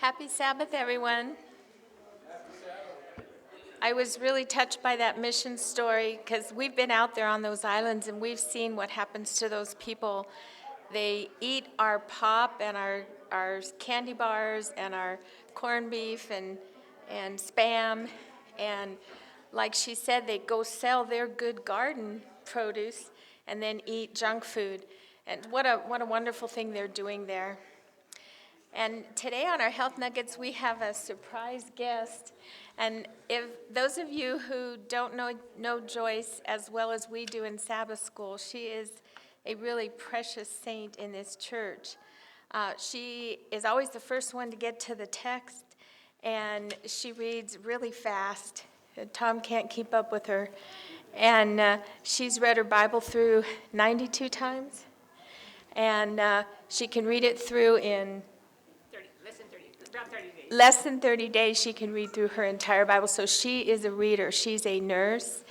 Happy Sabbath, everyone. I was really touched by that mission story because we've been out there on those islands and we've seen what happens to those people. They eat our pop and our candy bars and our corned beef and Spam. And like she said, they go sell their good garden produce and then eat junk food. And what a wonderful thing they're doing there. And today on our Health Nuggets, we have a surprise guest. And if those of you who don't know Joyce as well as we do in Sabbath school, she is a really precious saint in this church. She is always the first one to get to the text, and she reads really fast. Tom can't keep up with her. And she's read her Bible through 92 times. And she can read it through in less than 30 days. She can read through her entire Bible. So she is a reader. She's a nurse.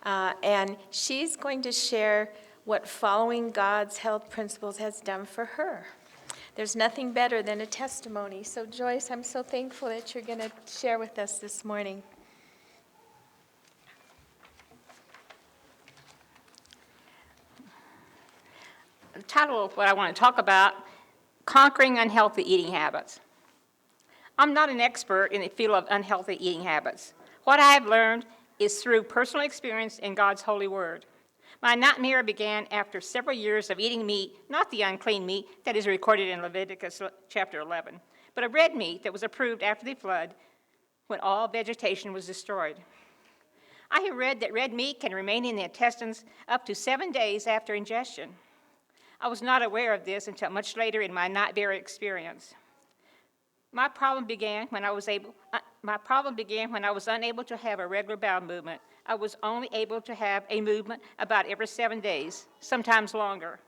And she's going to share what following God's health principles has done for her. There's nothing better than a testimony. So Joyce, I'm so thankful that you're going to share with us this morning. The title of what I want to talk about, Conquering Unhealthy Eating Habits. I'm not an expert in the field of unhealthy eating habits. What I have learned is through personal experience in God's holy word. My nightmare began after several years of eating meat, not the unclean meat that is recorded in Leviticus chapter 11, but a red meat that was approved after the flood when all vegetation was destroyed. I have read that red meat can remain in the intestines up to 7 days after ingestion. I was not aware of this until much later in my nightmare experience. My problem began when I was unable to have a regular bowel movement. I was only able to have a movement about every 7 days, sometimes longer.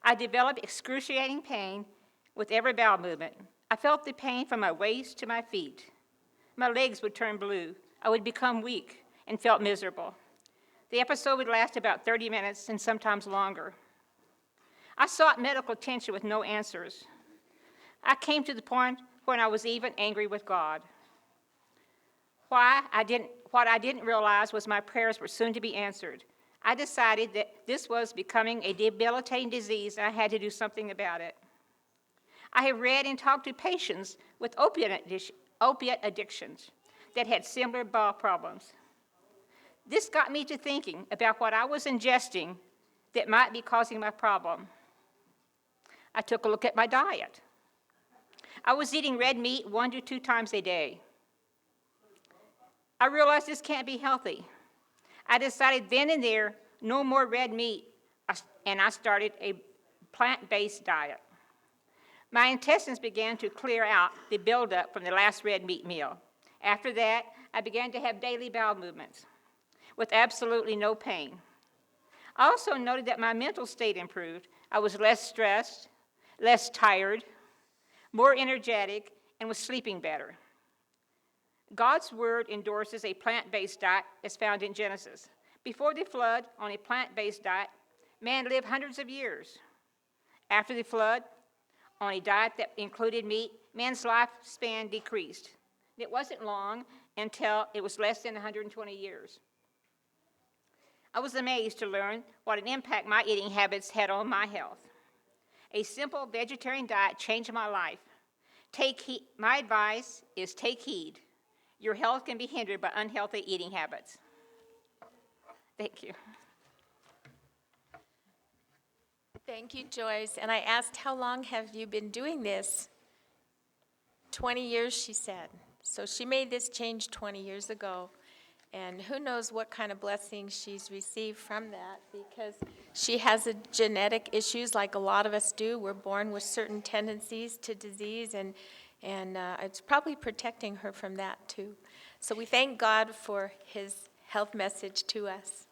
I developed excruciating pain with every bowel movement. I felt the pain from my waist to my feet. My legs would turn blue. I would become weak and felt miserable. The episode would last about 30 minutes and sometimes longer. I sought medical attention with no answers. I came to the point when I was even angry with God. What I didn't realize was my prayers were soon to be answered. I decided that this was becoming a debilitating disease and I had to do something about it. I have read and talked to patients with opiate addictions that had similar bowel problems. This got me to thinking about what I was ingesting that might be causing my problem. I took a look at my diet. I was eating red meat 1 to 2 times a day. I realized this can't be healthy. I decided then and there, no more red meat, and I started a plant-based diet. My intestines began to clear out the buildup from the last red meat meal. After that, I began to have daily bowel movements with absolutely no pain. I also noted that my mental state improved. I was less stressed, less tired, more energetic, and was sleeping better. God's word endorses a plant-based diet as found in Genesis. Before the flood, on a plant-based diet, man lived hundreds of years. After the flood, on a diet that included meat, man's lifespan decreased. It wasn't long until it was less than 120 years. I was amazed to learn what an impact my eating habits had on my health. A simple vegetarian diet changed my life. My advice is take heed. Your health can be hindered by unhealthy eating habits. Thank you. Thank you, Joyce. And I asked, how long have you been doing this? 20 years, she said. So she made this change 20 years ago. And who knows what kind of blessings she's received from that, because she has a genetic issues like a lot of us do. We're born with certain tendencies to disease, and it's probably protecting her from that too. So we thank God for his health message to us.